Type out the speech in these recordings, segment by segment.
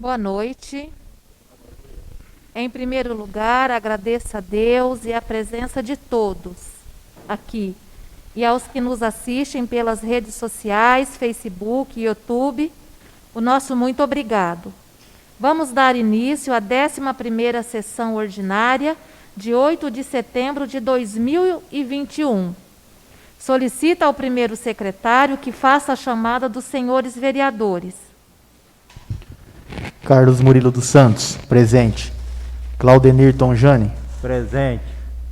Boa noite. Em primeiro lugar, agradeço a Deus e a presença de todos aqui e aos que nos assistem pelas redes sociais, Facebook, YouTube, o nosso muito obrigado. Vamos dar início à 11ª sessão ordinária de 8 de setembro de 2021. Solicita ao primeiro secretário que faça a chamada dos senhores vereadores. Carlos Murilo dos Santos, presente. Claudenir Tonjani, Presente.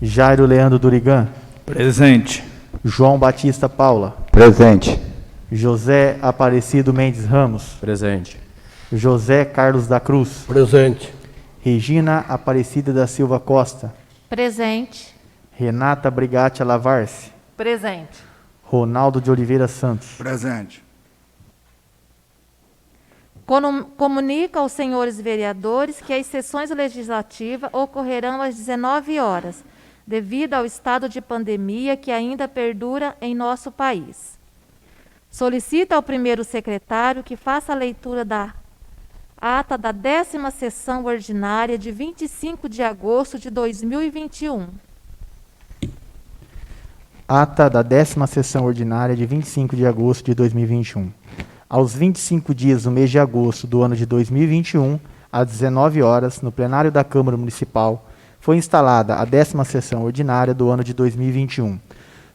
Jairo Leandro Durigan, Presente. João Batista Paula, Presente. José Aparecido Mendes Ramos, Presente. José Carlos da Cruz, Presente. Regina Aparecida da Silva Costa, Presente. Renata Brigatti Lavarce, Presente. Ronaldo de Oliveira Santos. Presente. Comunica aos senhores vereadores que as sessões legislativas ocorrerão às 19 horas, devido ao estado de pandemia que ainda perdura em nosso país. Solicita ao primeiro secretário que faça a leitura da ata da 10ª sessão ordinária de 25 de agosto de 2021. Ata da 10ª sessão ordinária de 25 de agosto de 2021. Aos 25 dias do mês de agosto do ano de 2021, às 19 horas, no plenário da Câmara Municipal, foi instalada a 10ª sessão ordinária do ano de 2021.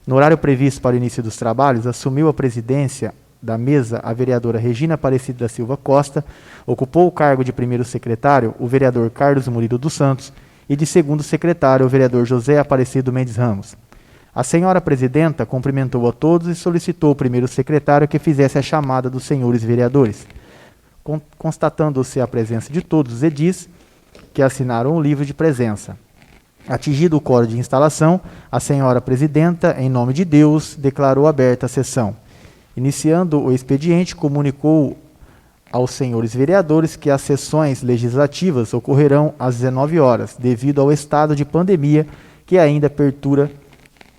No horário previsto para o início dos trabalhos, assumiu a presidência da mesa a vereadora Regina Aparecida da Silva Costa, ocupou o cargo de primeiro secretário o vereador Carlos Murilo dos Santos e de segundo secretário o vereador José Aparecido Mendes Ramos. A senhora presidenta cumprimentou a todos e solicitou ao primeiro secretário que fizesse a chamada dos senhores vereadores. Constatando-se a presença de todos os edis que assinaram o livro de presença. Atingido o quórum de instalação, a senhora presidenta, em nome de Deus, declarou aberta a sessão. Iniciando o expediente, comunicou aos senhores vereadores que as sessões legislativas ocorrerão às 19 horas, devido ao estado de pandemia que ainda perdura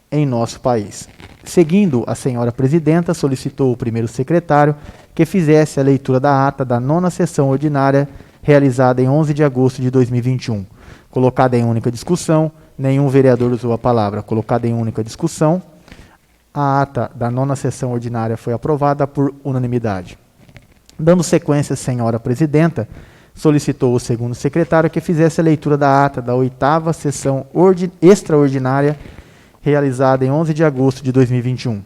em nosso país. Seguindo, a senhora presidenta solicitou ao primeiro secretário que fizesse a leitura da ata da 9ª sessão ordinária realizada em 11 de agosto de 2021. Colocada em única discussão, nenhum vereador usou a palavra. Colocada em única discussão, a ata da 9ª sessão ordinária foi aprovada por unanimidade. Dando sequência, a senhora presidenta solicitou ao segundo secretário que fizesse a leitura da ata da 8ª sessão extraordinária realizada em 11 de agosto de 2021.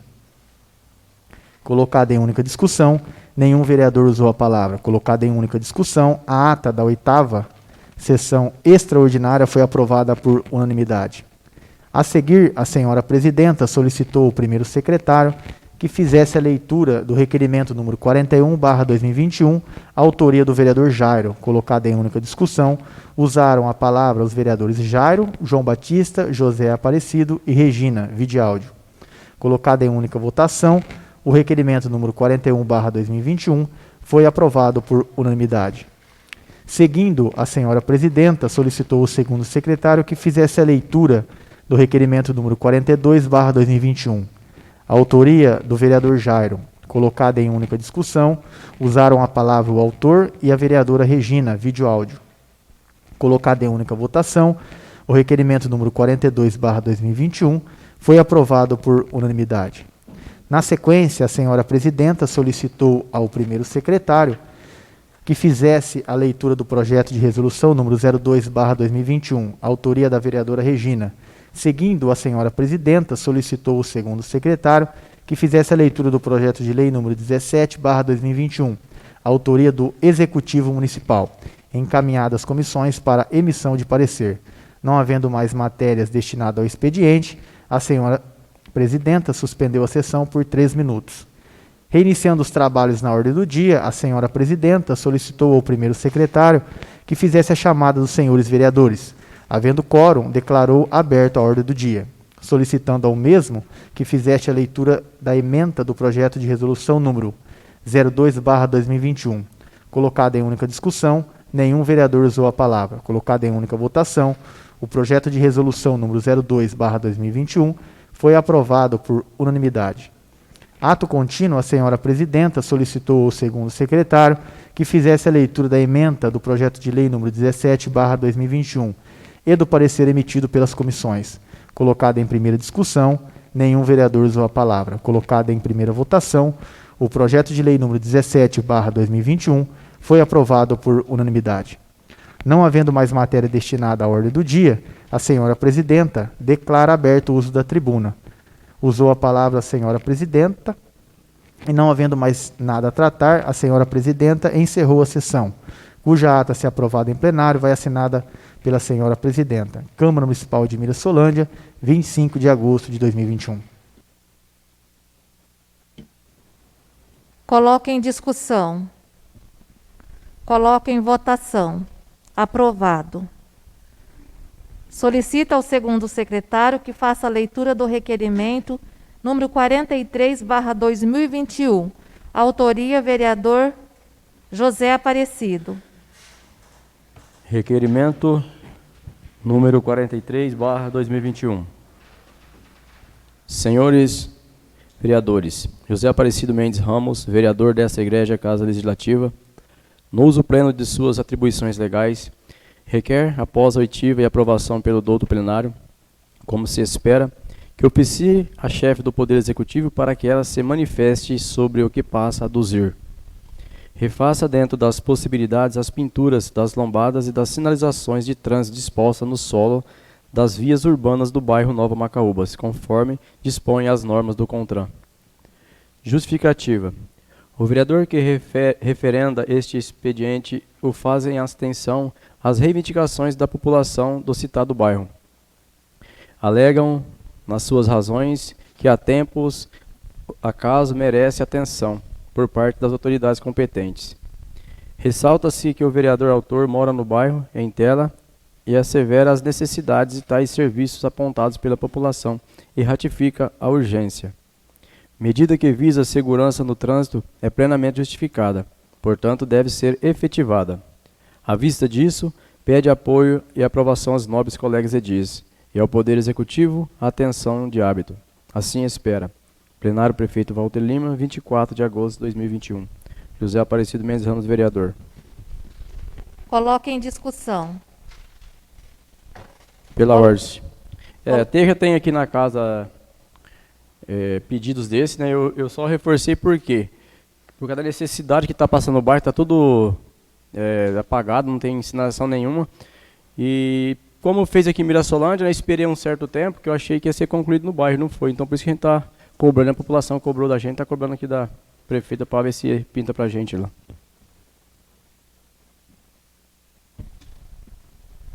Colocada em única discussão, nenhum vereador usou a palavra. Colocada em única discussão, a ata da 8ª sessão extraordinária foi aprovada por unanimidade. A seguir, a senhora presidenta solicitou ao primeiro secretário que fizesse a leitura do requerimento número 41/2021, autoria do vereador Jairo. Colocada em única discussão, usaram a palavra os vereadores Jairo, João Batista, José Aparecido e Regina, vide áudio. Colocada em única votação, o requerimento número 41/2021 foi aprovado por unanimidade. Seguindo, a senhora presidenta solicitou ao segundo secretário que fizesse a leitura do requerimento número 42/2021. A autoria do vereador Jairo, colocada em única discussão, usaram a palavra o autor e a vereadora Regina, vídeo áudio. Colocada em única votação, o requerimento número 42/2021 foi aprovado por unanimidade. Na sequência, a senhora presidenta solicitou ao primeiro secretário que fizesse a leitura do projeto de resolução número 02/2021, autoria da vereadora Regina. Seguindo, a senhora presidenta solicitou ao segundo secretário que fizesse a leitura do projeto de lei número 17/2021, autoria do Executivo Municipal, encaminhada às comissões para emissão de parecer. Não havendo mais matérias destinadas ao expediente, a senhora presidenta suspendeu a sessão por 3 minutos. Reiniciando os trabalhos na ordem do dia, a senhora presidenta solicitou ao primeiro secretário que fizesse a chamada dos senhores vereadores. Havendo quórum, declarou aberto a ordem do dia, solicitando ao mesmo que fizesse a leitura da ementa do projeto de resolução número 02/2021. Colocada em única discussão, nenhum vereador usou a palavra. Colocada em única votação, o projeto de resolução número 02/2021 foi aprovado por unanimidade. Ato contínuo, a senhora presidenta solicitou ao segundo secretário que fizesse a leitura da ementa do projeto de lei número 17/2021 e do parecer emitido pelas comissões. Colocada em primeira discussão, nenhum vereador usou a palavra. Colocada em primeira votação, o projeto de lei número 17/2021 foi aprovado por unanimidade. Não havendo mais matéria destinada à ordem do dia, a senhora presidenta declara aberto o uso da tribuna. Usou a palavra a senhora presidenta e, não havendo mais nada a tratar, a senhora presidenta encerrou a sessão, cuja ata, se aprovada em plenário, vai assinada pela senhora presidenta. Câmara Municipal de Mirassolândia, 25 de agosto de 2021. Coloque em discussão. Coloque em votação. Aprovado. Solicita ao segundo secretário que faça a leitura do requerimento número 43/2021. Autoria, vereador José Aparecido. Requerimento número 43/2021. Senhores vereadores, José Aparecido Mendes Ramos, vereador desta Igreja Casa Legislativa, no uso pleno de suas atribuições legais, requer, após a oitiva e aprovação pelo douto plenário, como se espera, que oficie a chefe do Poder Executivo para que ela se manifeste sobre o que passa a aduzir. Refaça dentro das possibilidades as pinturas das lombadas e das sinalizações de trânsito dispostas no solo das vias urbanas do bairro Nova Macaúbas, conforme dispõem as normas do CONTRAN. Justificativa. O vereador que referenda este expediente o faz em atenção às reivindicações da população do citado bairro. Alegam, nas suas razões, que há tempos acaso merece atenção por parte das autoridades competentes. Ressalta-se que o vereador autor mora no bairro, em tela, e assevera as necessidades de tais serviços apontados pela população e ratifica a urgência. Medida que visa a segurança no trânsito é plenamente justificada, portanto deve ser efetivada. À vista disso, pede apoio e aprovação aos nobres colegas edis e ao Poder Executivo a atenção de hábito. Assim espera. Plenário Prefeito Walter Lima, 24 de agosto de 2021. José Aparecido Mendes Ramos, vereador. Coloque em discussão. Pela ordem. Já tem aqui na casa pedidos desses, né? Eu só reforcei por quê? Por causa da necessidade que está passando no bairro, está tudo apagado, não tem sinalização nenhuma. E como fez aqui em Mirassolândia, né, esperei um certo tempo, que eu achei que ia ser concluído no bairro, não foi. Então por isso que a gente está cobrando, a população cobrou da gente, está cobrando aqui da prefeita para ver se pinta para a gente lá.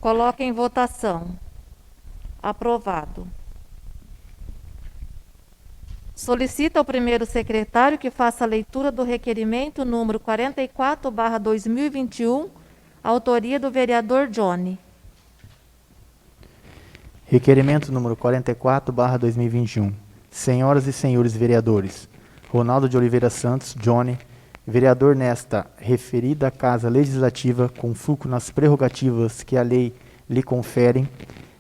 Coloque em votação. Aprovado. Solicita ao primeiro secretário que faça a leitura do requerimento número 44/2021, autoria do vereador Johnny. Requerimento número 44/2021. Senhoras e senhores vereadores, Ronaldo de Oliveira Santos, Johnny, vereador nesta referida Casa Legislativa, com foco nas prerrogativas que a lei lhe conferem,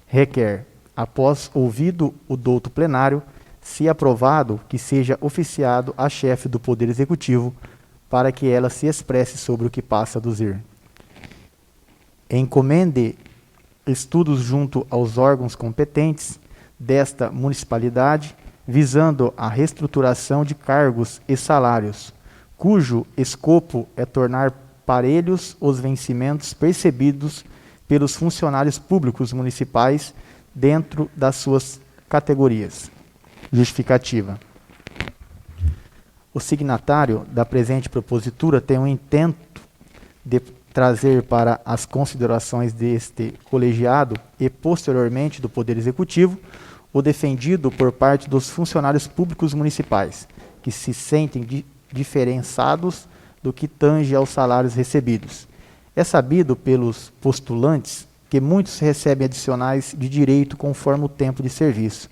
requer, após ouvido o douto plenário, se aprovado, que seja oficiado à chefe do Poder Executivo para que ela se expresse sobre o que passa a aduzir. Encomende estudos junto aos órgãos competentes desta municipalidade, visando a reestruturação de cargos e salários, cujo escopo é tornar parelhos os vencimentos percebidos pelos funcionários públicos municipais dentro das suas categorias. Justificativa. O signatário da presente propositura tem o intento de trazer para as considerações deste colegiado e posteriormente do Poder Executivo o defendido por parte dos funcionários públicos municipais, que se sentem diferenciados do que tange aos salários recebidos. É sabido pelos postulantes que muitos recebem adicionais de direito conforme o tempo de serviço,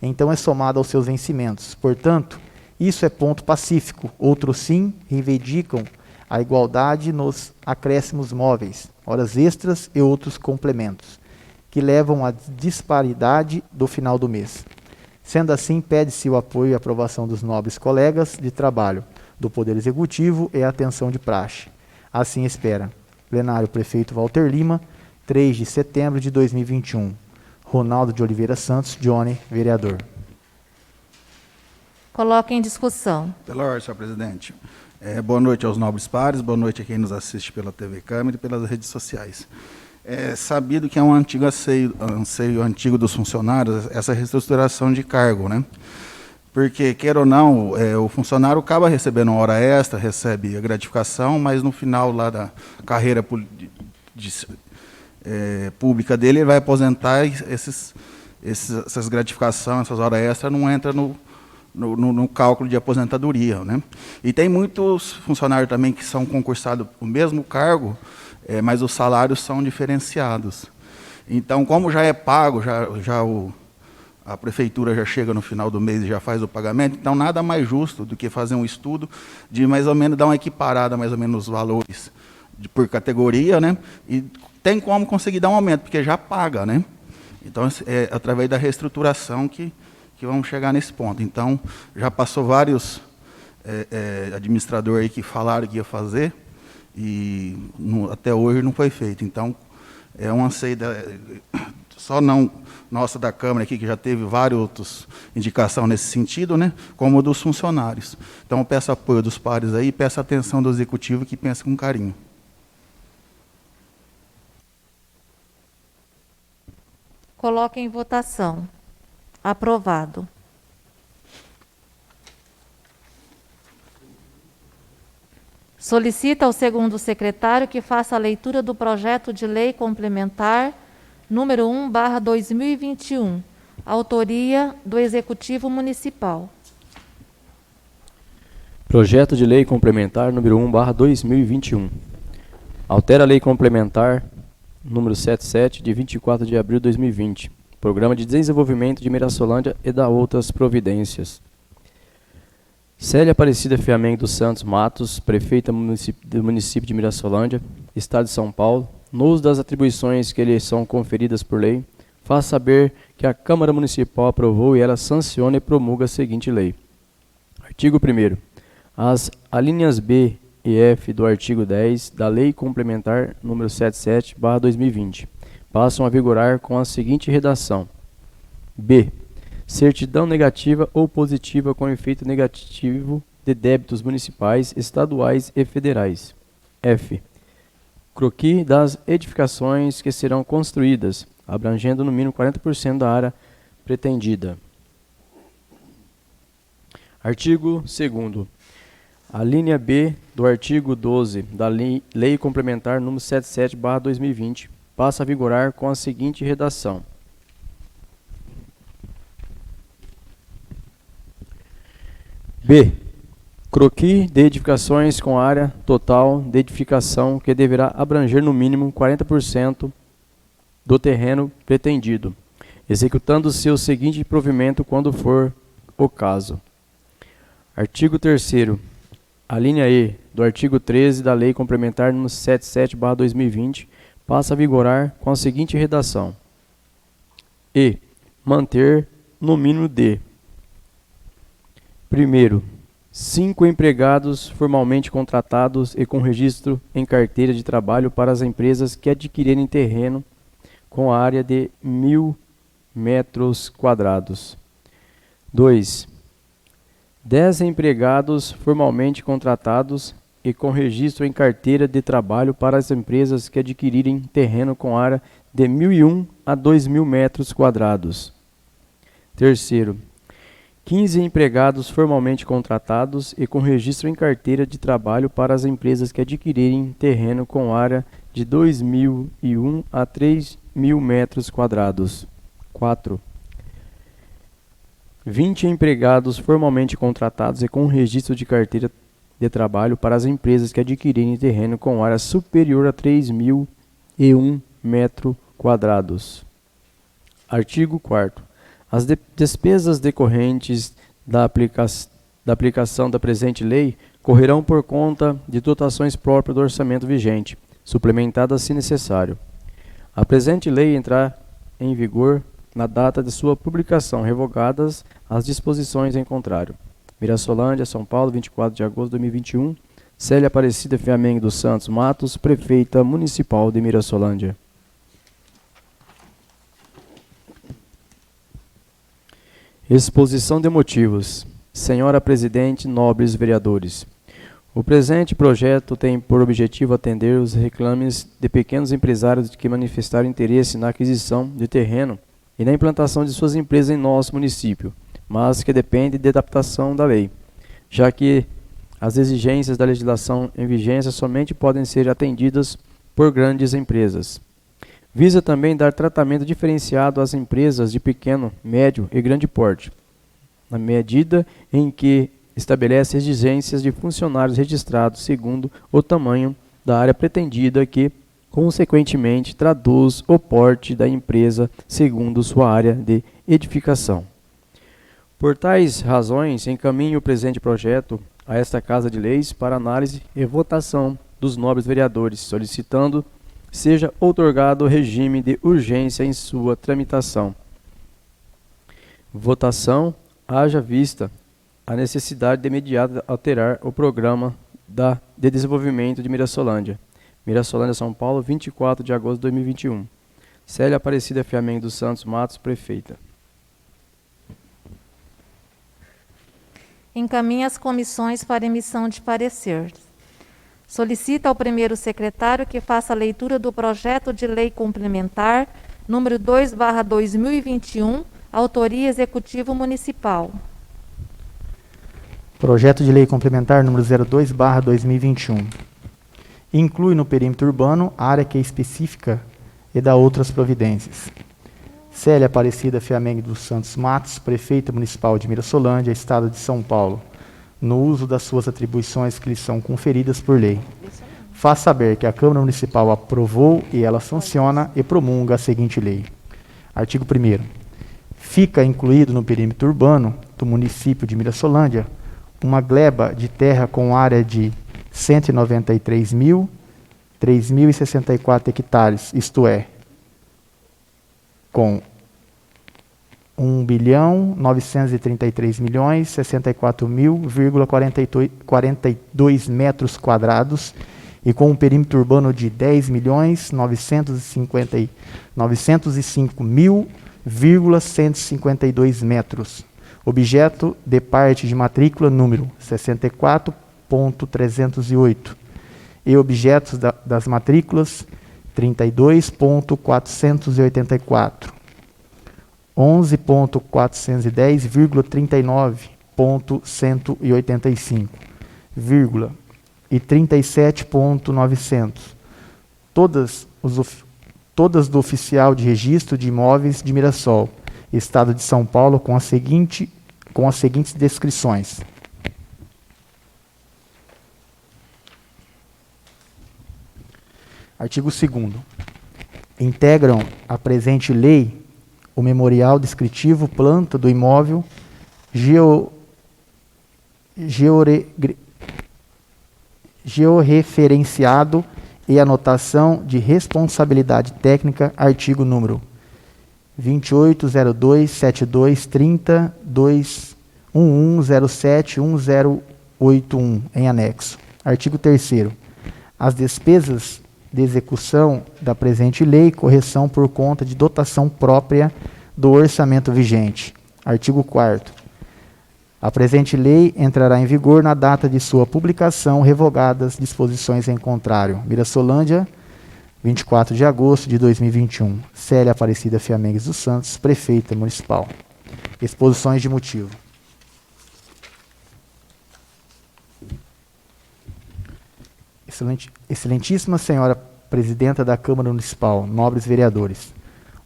então é somado aos seus vencimentos. Portanto, isso é ponto pacífico. Outros sim reivindicam a igualdade nos acréscimos móveis, horas extras e outros complementos, que levam à disparidade do final do mês. Sendo assim, pede-se o apoio e aprovação dos nobres colegas de trabalho do Poder Executivo e a atenção de praxe. Assim espera. Plenário Prefeito Walter Lima, 3 de setembro de 2021. Ronaldo de Oliveira Santos, Johnny, vereador. Coloque em discussão. Pela ordem, senhor presidente. Boa noite aos nobres pares, boa noite a quem nos assiste pela TV Câmara e pelas redes sociais. É sabido que é um antigo anseio antigo dos funcionários essa reestruturação de cargo, né? Porque, queira ou não, o funcionário acaba recebendo uma hora extra, recebe a gratificação, mas no final lá da carreira pública dele, ele vai aposentar e essas gratificações, essas horas extras, não entram no cálculo de aposentadoria, né? E tem muitos funcionários também que são concursados para o mesmo cargo, mas os salários são diferenciados. Então, como já é pago, a prefeitura já chega no final do mês e já faz o pagamento, então nada mais justo do que fazer um estudo de mais ou menos dar uma equiparada mais ou menos os valores por categoria, né? E tem como conseguir dar um aumento, porque já paga, né? Então, é através da reestruturação que vamos chegar nesse ponto. Então, já passou vários administradores aí que falaram que ia fazer e até hoje não foi feito. Então, é um anseio só não nossa da Câmara aqui, que já teve várias outras indicações nesse sentido, né, como dos funcionários. Então, eu peço apoio dos pares aí, peço atenção do Executivo que pensa com carinho. Coloque em votação. Aprovado. Solicita ao segundo secretário que faça a leitura do projeto de lei complementar número 1/2021, autoria do Executivo Municipal. Projeto de Lei Complementar número 1/2021. Altera a Lei Complementar número 77, de 24 de abril de 2020. Programa de Desenvolvimento de Mirassolândia e da outras providências. Célia Aparecida Fiameng dos Santos Matos, prefeita do município de Mirassolândia, Estado de São Paulo, no uso das atribuições que lhe são conferidas por lei, faz saber que a Câmara Municipal aprovou e ela sanciona e promulga a seguinte lei. Artigo 1º. As alíneas B e F do artigo 10 da Lei Complementar número 77/2020 passam a vigorar com a seguinte redação. B. Certidão negativa ou positiva com efeito negativo de débitos municipais, estaduais e federais. F. Croquis das edificações que serão construídas, abrangendo no mínimo 40% da área pretendida. Artigo 2º. A linha B do artigo 12 da Lei Complementar número 77/2020 passa a vigorar com a seguinte redação. B. Croquis de edificações com área total de edificação que deverá abranger no mínimo 40% do terreno pretendido, executando-se o seguinte provimento quando for o caso. Artigo 3º. A linha E do artigo 13 da Lei Complementar número 77/2020 passa a vigorar com a seguinte redação. E. Manter no mínimo de: primeiro, 5 empregados formalmente contratados e com registro em carteira de trabalho para as empresas que adquirirem terreno com área de 1.000 metros quadrados. 2. 10 empregados formalmente contratados e com registro em carteira de trabalho para as empresas que adquirirem terreno com área de 1.001 a 2.000 metros quadrados. Terceiro, 15 empregados formalmente contratados e com registro em carteira de trabalho para as empresas que adquirirem terreno com área de 2.001 a 3.000 metros quadrados. 4. 20 empregados formalmente contratados e com registro de carteira de trabalho para as empresas que adquirirem terreno com área superior a 3.001 metros quadrados. Artigo 4º. As despesas decorrentes da aplicação da presente lei correrão por conta de dotações próprias do orçamento vigente, suplementadas se necessário. A presente lei entrará em vigor na data de sua publicação, revogadas as disposições em contrário. Mirassolândia, São Paulo, 24 de agosto de 2021. Célia Aparecida Fiamengue dos Santos Matos, Prefeita Municipal de Mirassolândia. Exposição de motivos. Senhora Presidente, nobres vereadores. O presente projeto tem por objetivo atender os reclames de pequenos empresários que manifestaram interesse na aquisição de terreno e na implantação de suas empresas em nosso município, mas que depende de adaptação da lei, já que as exigências da legislação em vigência somente podem ser atendidas por grandes empresas. Visa também dar tratamento diferenciado às empresas de pequeno, médio e grande porte, na medida em que estabelece exigências de funcionários registrados segundo o tamanho da área pretendida que, consequentemente, traduz o porte da empresa segundo sua área de edificação. Por tais razões, encaminho o presente projeto a esta Casa de Leis para análise e votação dos nobres vereadores, solicitando seja outorgado regime de urgência em sua tramitação. Votação, haja vista a necessidade de imediato alterar o programa de desenvolvimento de Mirassolândia. Mirassolândia, São Paulo, 24 de agosto de 2021. Célia Aparecida Fiamengue dos Santos Matos, Prefeita. Encaminha as comissões para emissão de parecer. Solicita ao primeiro secretário que faça a leitura do projeto de lei complementar número 2/2021, autoria Executivo Municipal. Projeto de lei complementar número 02/2021. Inclui no perímetro urbano a área que é específica e dá outras providências. Célia Aparecida Fiamengue dos Santos Matos, Prefeita Municipal de Mirassolândia, Estado de São Paulo, no uso das suas atribuições que lhe são conferidas por lei. Faz saber que a Câmara Municipal aprovou e ela sanciona e promulga a seguinte lei. Artigo 1º. Fica incluído no perímetro urbano do município de Mirassolândia uma gleba de terra com área de 193.364 hectares, isto é, com 1.933.064.042 metros quadrados e com um perímetro urbano de 10.905.152 metros. Objeto de parte de matrícula número 64.308 e objetos das matrículas 32.484, 11.410,39.185, e 37.900, todas do oficial de registro de imóveis de Mirassol, Estado de São Paulo, com as seguintes descrições. Artigo 2º. Integram a presente lei o memorial descritivo, planta do imóvel, georreferenciado e anotação de responsabilidade técnica, artigo número 2802723011071081, em anexo. Artigo 3º. As despesas de execução da presente lei, correção por conta de dotação própria do orçamento vigente. Artigo 4º. A presente lei entrará em vigor na data de sua publicação, revogadas disposições em contrário. Mirassolândia, 24 de agosto de 2021. Célia Aparecida Fiamengue dos Santos, Prefeita Municipal. Exposições de motivo. Excelentíssima Senhora Presidenta da Câmara Municipal, nobres vereadores.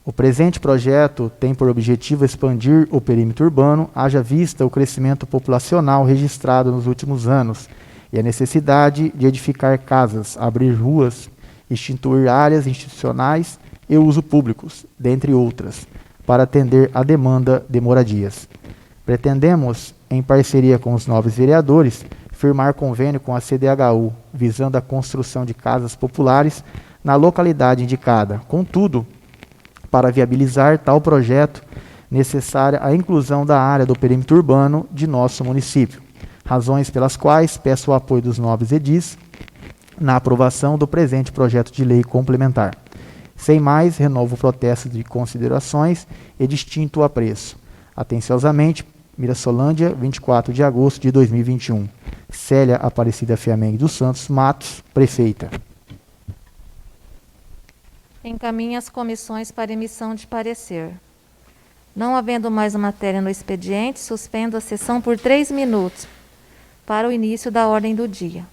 O presente projeto tem por objetivo expandir o perímetro urbano, haja vista o crescimento populacional registrado nos últimos anos e a necessidade de edificar casas, abrir ruas, instituir áreas institucionais e uso públicos, dentre outras, para atender à demanda de moradias. Pretendemos, em parceria com os nobres vereadores, firmar convênio com a CDHU, visando a construção de casas populares na localidade indicada. Contudo, para viabilizar tal projeto, necessária a inclusão da área do perímetro urbano de nosso município. Razões pelas quais peço o apoio dos nobres edis na aprovação do presente projeto de lei complementar. Sem mais, renovo o protesto de considerações e distinto o apreço. Atenciosamente, Mirassolândia, 24 de agosto de 2021. Célia Aparecida Fiamengue dos Santos Matos, prefeita. Encaminha as comissões para emissão de parecer. Não havendo mais matéria no expediente, suspendo a sessão por 3 minutos para o início da ordem do dia.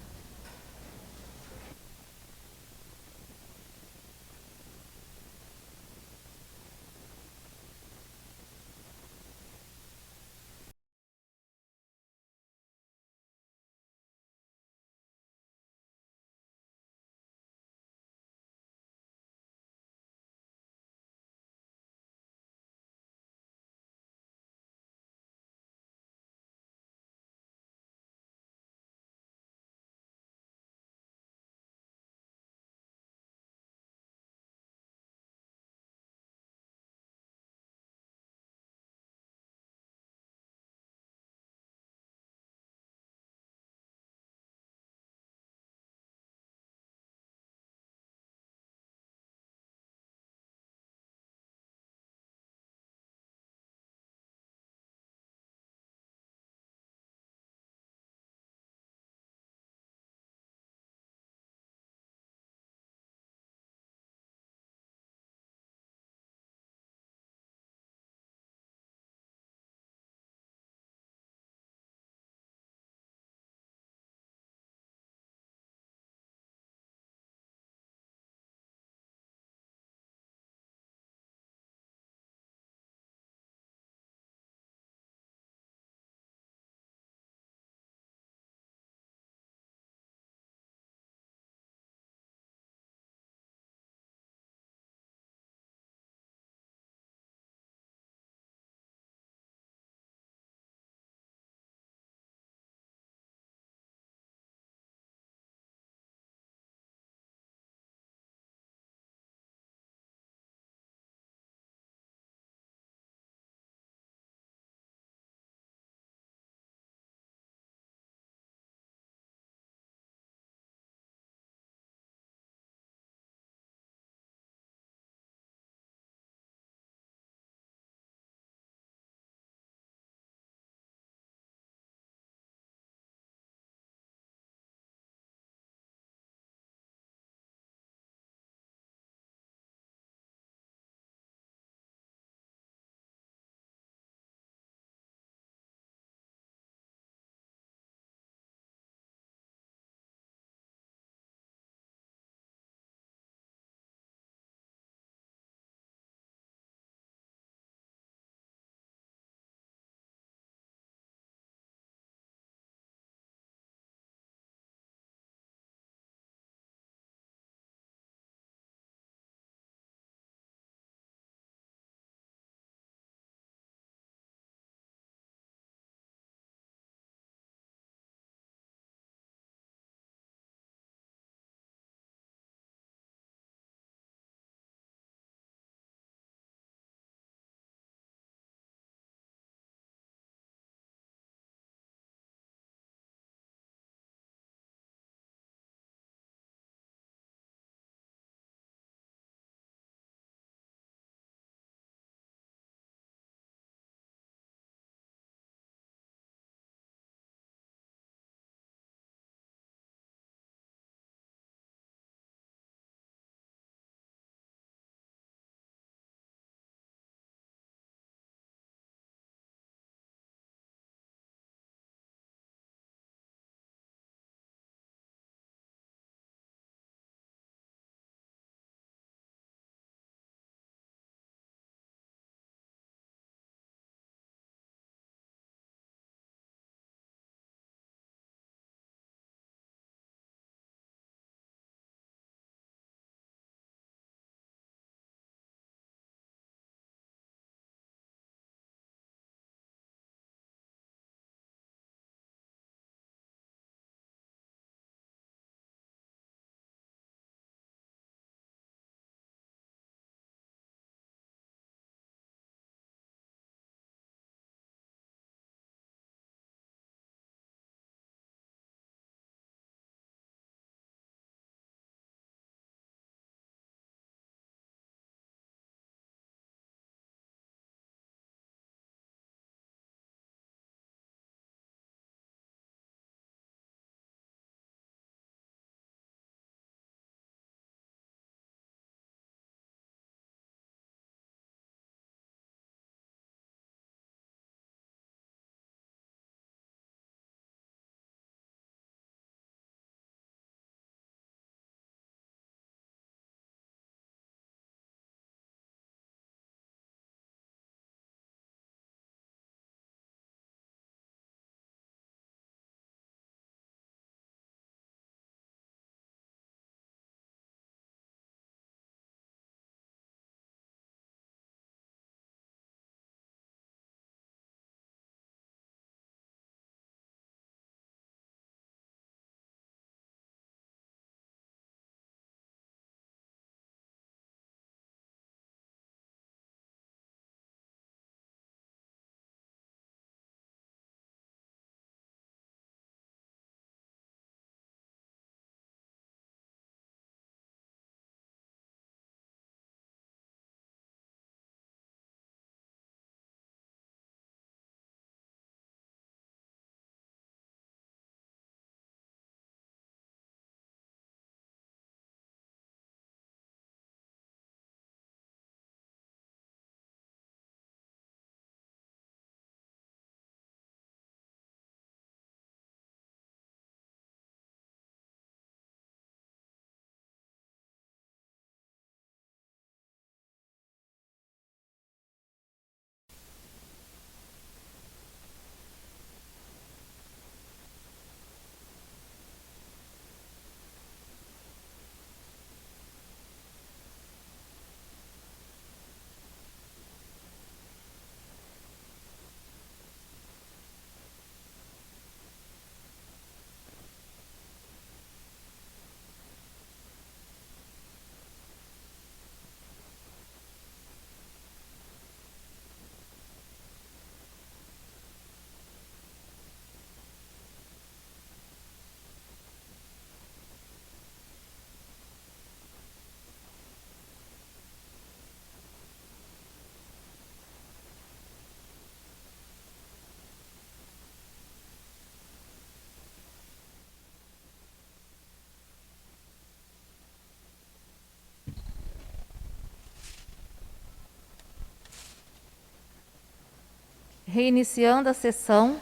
Reiniciando a sessão,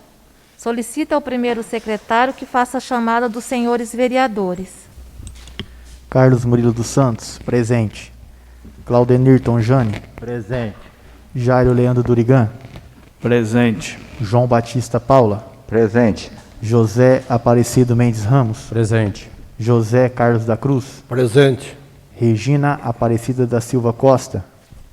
solicita ao primeiro secretário que faça a chamada dos senhores vereadores. Carlos Murilo dos Santos, presente. Claudenir Tonjani, Presente. Jairo Leandro Durigan, Presente. João Batista Paula, Presente. José Aparecido Mendes Ramos, Presente. José Carlos da Cruz, Presente. Regina Aparecida da Silva Costa,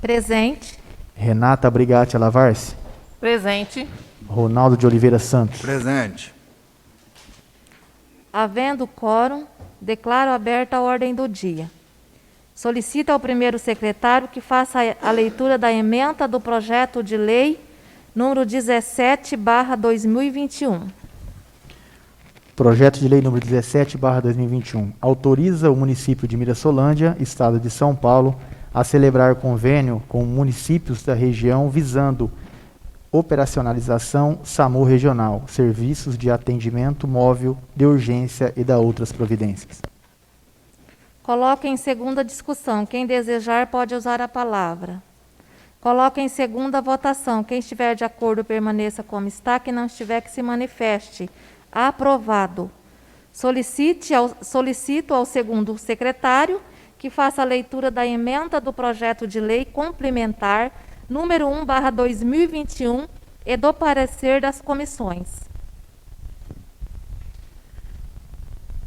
Presente. Renata Brigatti Alavarce, Presente. Ronaldo de Oliveira Santos. Presente. Havendo quórum, declaro aberta a ordem do dia. Solicita ao primeiro secretário que faça a leitura da ementa do projeto de lei número 17/2021. Projeto de lei número 17/2021 autoriza o município de Mirassolândia, estado de São Paulo, a celebrar convênio com municípios da região visando operacionalização SAMU regional, serviços de atendimento móvel de urgência e da outras providências. Coloque em segunda discussão. Quem desejar pode usar a palavra. Coloque em segunda votação. Quem estiver de acordo, permaneça como está. Quem não estiver, que se manifeste. Aprovado. Solicito ao segundo secretário que faça a leitura da ementa do projeto de lei complementar número 1/2021 e do parecer das comissões.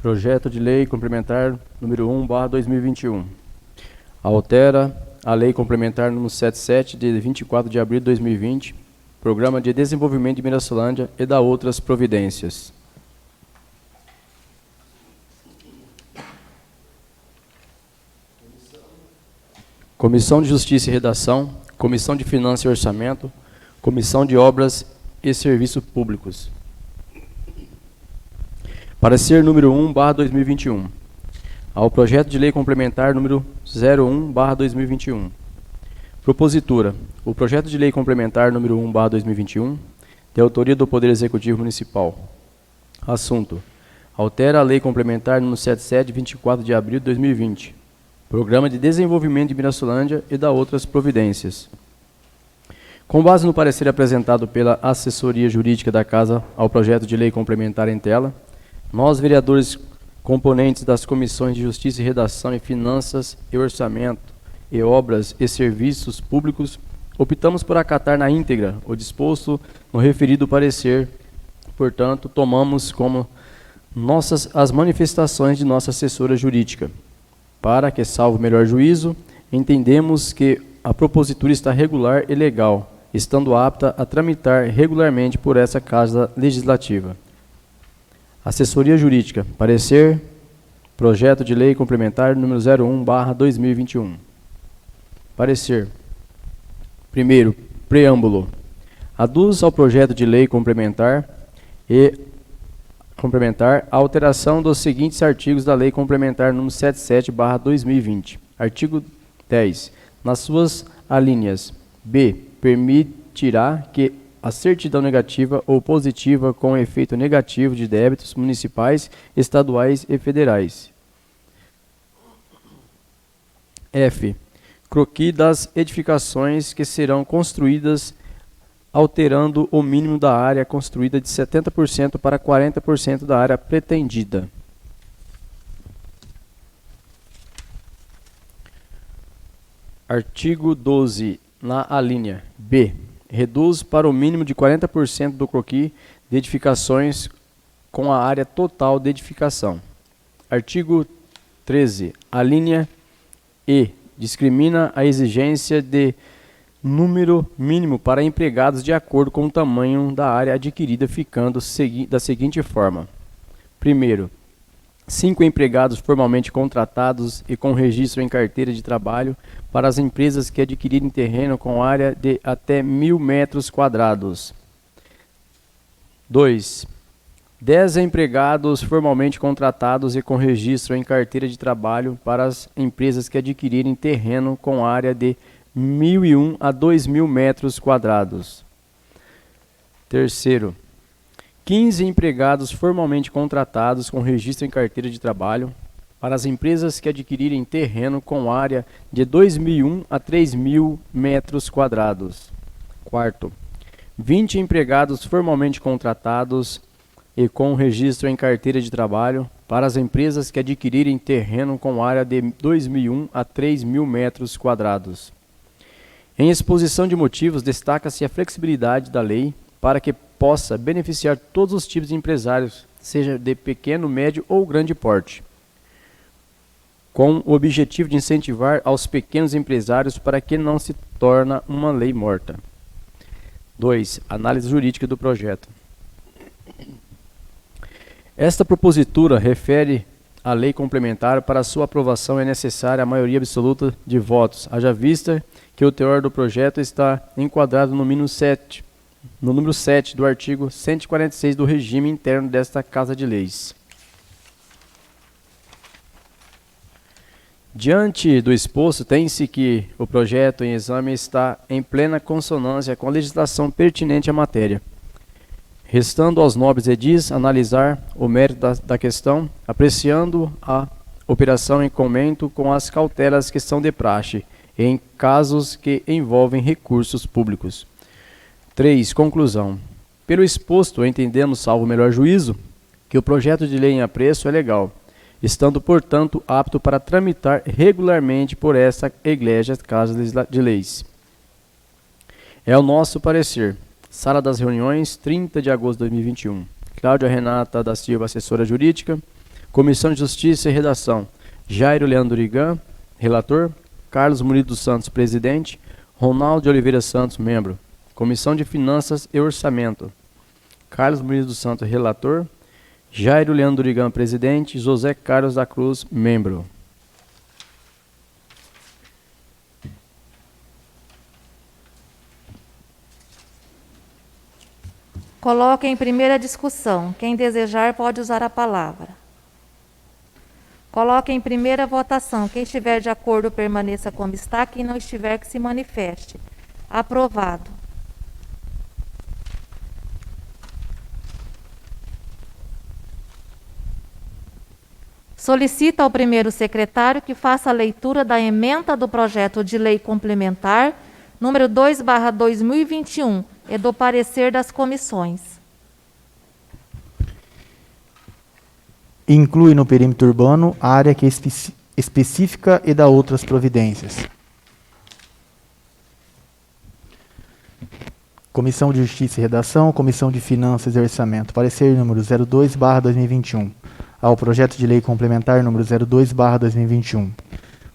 Projeto de lei complementar número 1/2021. Altera a lei complementar número 77 de 24 de abril de 2020, Programa de Desenvolvimento de Mirassolândia e da outras providências. Comissão de Justiça e Redação, Comissão de Finanças e Orçamento, Comissão de Obras e Serviços Públicos. Parecer número 1/2021. Ao projeto de lei complementar número 01/2021. Propositura. O projeto de lei complementar número 1/2021, de autoria do Poder Executivo Municipal. Assunto. Altera a lei complementar número 77 de 24 de abril de 2020. Programa de Desenvolvimento de Mirassolândia e da outras providências. Com base no parecer apresentado pela assessoria jurídica da Casa ao projeto de lei complementar em tela, nós, vereadores componentes das comissões de Justiça e Redação e Finanças e Orçamento e Obras e Serviços Públicos, optamos por acatar na íntegra o disposto no referido parecer. Portanto, tomamos como nossas as manifestações de nossa assessora jurídica. Para que, salvo melhor juízo, entendemos que a propositura está regular e legal, estando apta a tramitar regularmente por essa Casa Legislativa. Assessoria Jurídica. Parecer. Projeto de Lei Complementar número 01/2021. Parecer. Primeiro, preâmbulo. Aduz ao projeto de lei complementar a alteração dos seguintes artigos da Lei Complementar número 77/2020. Artigo 10. Nas suas alíneas B, permitirá que a certidão negativa ou positiva com efeito negativo de débitos municipais, estaduais e federais. F. Croquis das edificações que serão construídas alterando o mínimo da área construída de 70% para 40% da área pretendida. Artigo 12. Na alínea B. Reduz para o mínimo de 40% do croquis de edificações com a área total de edificação. Artigo 13. A linha E. Discrimina a exigência de número mínimo para empregados de acordo com o tamanho da área adquirida, ficando da seguinte forma. Primeiro, 5 empregados formalmente contratados e com registro em carteira de trabalho para as empresas que adquirirem terreno com área de até 1.000 metros quadrados. 2. 10 empregados formalmente contratados e com registro em carteira de trabalho para as empresas que adquirirem terreno com área de 1.001 a 2.000 metros quadrados. Terceiro, 15 empregados formalmente contratados com registro em carteira de trabalho para as empresas que adquirirem terreno com área de 2.001 a 3.000 metros quadrados. Quarto, 20 empregados formalmente contratados e com registro em carteira de trabalho para as empresas que adquirirem terreno com área de 2.001 a 3.000 metros quadrados. Em exposição de motivos, destaca-se a flexibilidade da lei para que possa beneficiar todos os tipos de empresários, seja de pequeno, médio ou grande porte, com o objetivo de incentivar aos pequenos empresários para que não se torne uma lei morta. 2. Análise jurídica do projeto. Esta propositura refere à lei complementar. Para sua aprovação é necessária a maioria absoluta de votos, haja vista que o teor do projeto está enquadrado no número 7 do artigo 146 do regime interno desta Casa de Leis. Diante do exposto, tem-se que o projeto em exame está em plena consonância com a legislação pertinente à matéria. Restando aos nobres edis analisar o mérito da questão, apreciando a operação em comento com as cautelas que são de praxe, em casos que envolvem recursos públicos. 3. Conclusão. Pelo exposto, entendemos, salvo o melhor juízo, que o projeto de lei em apreço é legal, estando, portanto, apto para tramitar regularmente por esta Igreja Casa de Leis. É o nosso parecer. Sala das Reuniões, 30 de agosto de 2021. Cláudia Renata da Silva, assessora jurídica. Comissão de Justiça e Redação. Jairo Leandro Urigan, relator. Carlos Murilo dos Santos, presidente. Ronaldo de Oliveira Santos, membro. Comissão de Finanças e Orçamento. Carlos Murilo dos Santos, relator. Jairo Leandro Urigan, presidente. José Carlos da Cruz, membro. Coloque em primeira discussão. Quem desejar pode usar a palavra. Coloque em primeira votação. Quem estiver de acordo, permaneça como está. Quem não estiver, que se manifeste. Aprovado. Solicita ao primeiro secretário que faça a leitura da ementa do projeto de lei complementar número 2/2021 e do parecer das comissões. Inclui no perímetro urbano a área que é específica e dá outras providências. Comissão de Justiça e Redação, Comissão de Finanças e Orçamento. Parecer número 02/2021. Ao projeto de lei complementar número 02/2021.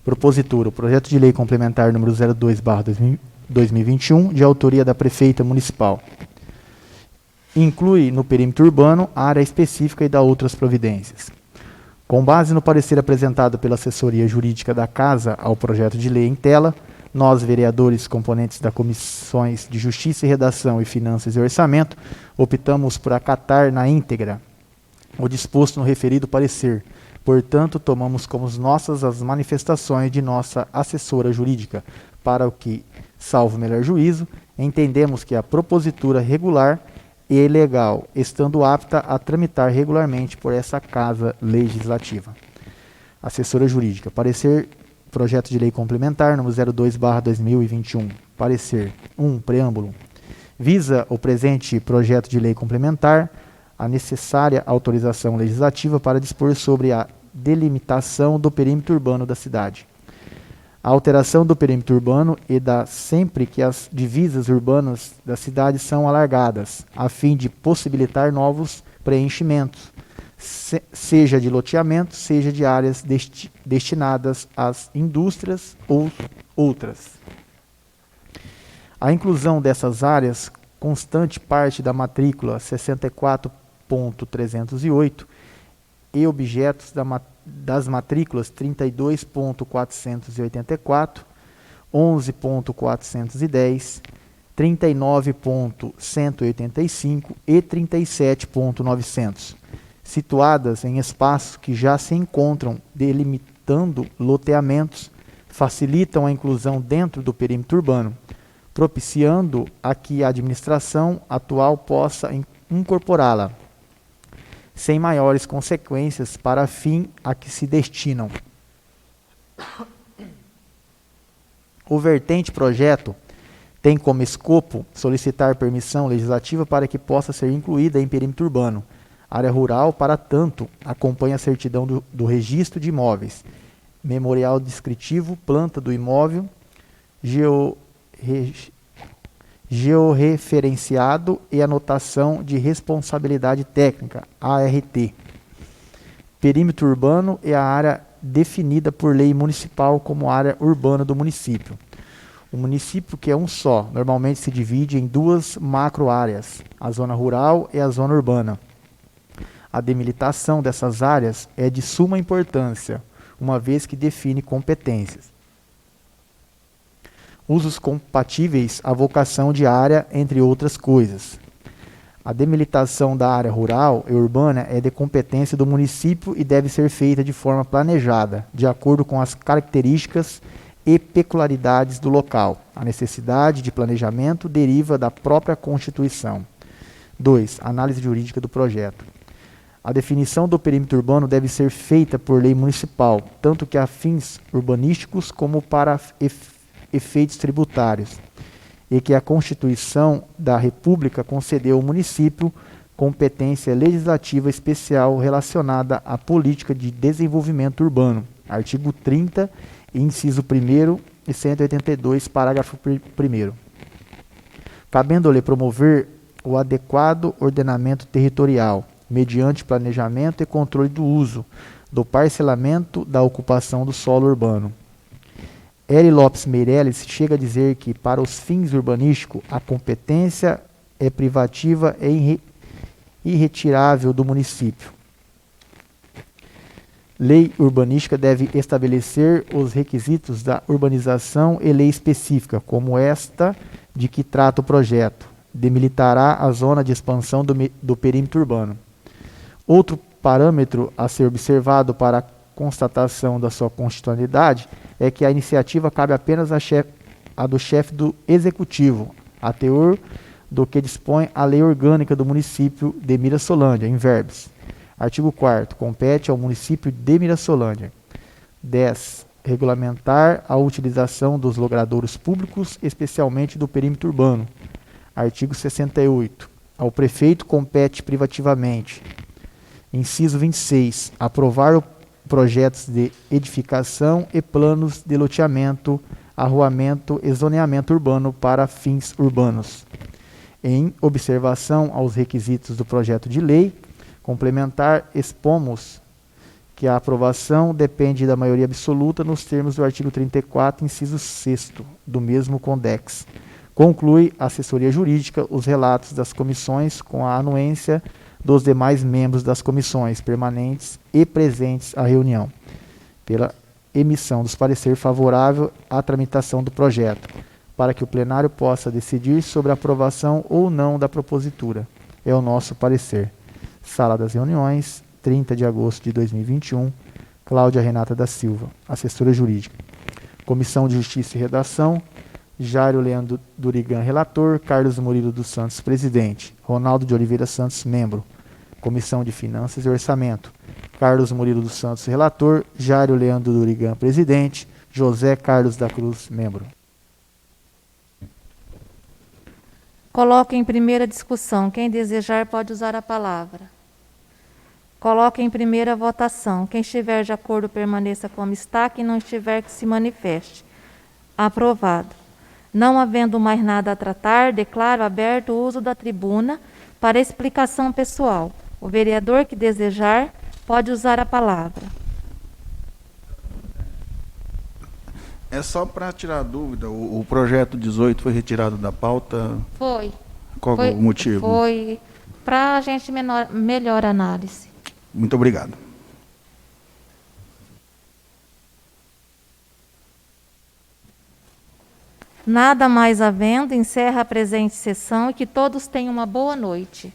Propositura. O projeto de lei complementar número 02/2021, de autoria da Prefeita Municipal. Inclui no perímetro urbano a área específica e dá outras providências. Com base no parecer apresentado pela assessoria jurídica da Casa ao projeto de lei em tela, nós, vereadores componentes das Comissões de Justiça e Redação e Finanças e Orçamento, optamos por acatar na íntegra o disposto no referido parecer. Portanto, tomamos como nossas as manifestações de nossa assessora jurídica, para o que, salvo melhor juízo, entendemos que a propositura regular e legal, estando apta a tramitar regularmente por essa Casa Legislativa. Assessora jurídica. Parecer projeto de lei complementar número 02/2021. Parecer. 1. Preâmbulo. Visa o presente projeto de lei complementar a necessária autorização legislativa para dispor sobre a delimitação do perímetro urbano da cidade. A alteração do perímetro urbano e da sempre que as divisas urbanas da cidade são alargadas, a fim de possibilitar novos preenchimentos, seja de loteamento, seja de áreas destinadas às indústrias ou outras. A inclusão dessas áreas constante parte da matrícula 64.308 e objetos das matrículas 32.484, 11.410, 39.185 e 37.900, situadas em espaços que já se encontram delimitando loteamentos, facilitam a inclusão dentro do perímetro urbano, propiciando a que a administração atual possa incorporá-la, sem maiores consequências para fim a que se destinam. O vertente projeto tem como escopo solicitar permissão legislativa para que possa ser incluída em perímetro urbano. Área rural, para tanto, acompanha a certidão do registro de imóveis, memorial descritivo, planta do imóvel, georreferenciado e anotação de responsabilidade técnica, ART. Perímetro urbano é a área definida por lei municipal como área urbana do município. O município, que é um só, normalmente se divide em duas macro-áreas, a zona rural e a zona urbana. A delimitação dessas áreas é de suma importância, uma vez que define competências. Usos compatíveis à vocação de área, entre outras coisas. A delimitação da área rural e urbana é de competência do município e deve ser feita de forma planejada, de acordo com as características e peculiaridades do local. A necessidade de planejamento deriva da própria Constituição. 2. Análise jurídica do projeto. A definição do perímetro urbano deve ser feita por lei municipal, tanto que a fins urbanísticos como para efeitos tributários, e que a Constituição da República concedeu ao município competência legislativa especial relacionada à política de desenvolvimento urbano. Artigo 30, inciso 1º e 182, parágrafo 1º. Cabendo-lhe promover o adequado ordenamento territorial, mediante planejamento e controle do uso, do parcelamento da ocupação do solo urbano. Eri Lopes Meirelles chega a dizer que, para os fins urbanísticos, a competência é privativa e irretirável do município. Lei urbanística deve estabelecer os requisitos da urbanização e lei específica, como esta de que trata o projeto, delimitará a zona de expansão do perímetro urbano. Outro parâmetro a ser observado para a constatação da sua constitucionalidade é que a iniciativa cabe apenas a do chefe do executivo, a teor do que dispõe a lei orgânica do município de Mirassolândia, em verbis. Artigo 4º. Compete ao município de Mirassolândia. 10. Regulamentar a utilização dos logradouros públicos, especialmente do perímetro urbano. Artigo 68. Ao prefeito compete privativamente. Inciso 26. Aprovar projetos de edificação e planos de loteamento, arruamento e zoneamento urbano para fins urbanos. Em observação aos requisitos do projeto de lei complementar, expomos que a aprovação depende da maioria absoluta nos termos do artigo 34, inciso 6º, do mesmo Condex. Conclui a assessoria jurídica os relatos das comissões com a anuência dos demais membros das comissões permanentes e presentes à reunião, pela emissão dos parecer favorável à tramitação do projeto, para que o plenário possa decidir sobre a aprovação ou não da propositura. É o nosso parecer. Sala das Reuniões, 30 de agosto de 2021, Cláudia Renata da Silva, assessora jurídica. Comissão de Justiça e Redação, Jairo Leandro Durigan, relator, Carlos Murilo dos Santos, presidente, Ronaldo de Oliveira Santos, membro. Comissão de Finanças e Orçamento, Carlos Murilo dos Santos, relator, Jairo Leandro Durigan, presidente, José Carlos da Cruz, membro. Coloque em primeira discussão. Quem desejar pode usar a palavra. Coloque em primeira votação. Quem estiver de acordo, permaneça como está. Quem não estiver, que se manifeste. Aprovado. Não havendo mais nada a tratar, declaro aberto o uso da tribuna para explicação pessoal. O vereador que desejar pode usar a palavra. É só para tirar dúvida, o projeto 18 foi retirado da pauta? Foi. Qual o motivo? Foi para a gente melhor análise. Muito obrigado. Nada mais havendo, encerra a presente sessão e que todos tenham uma boa noite.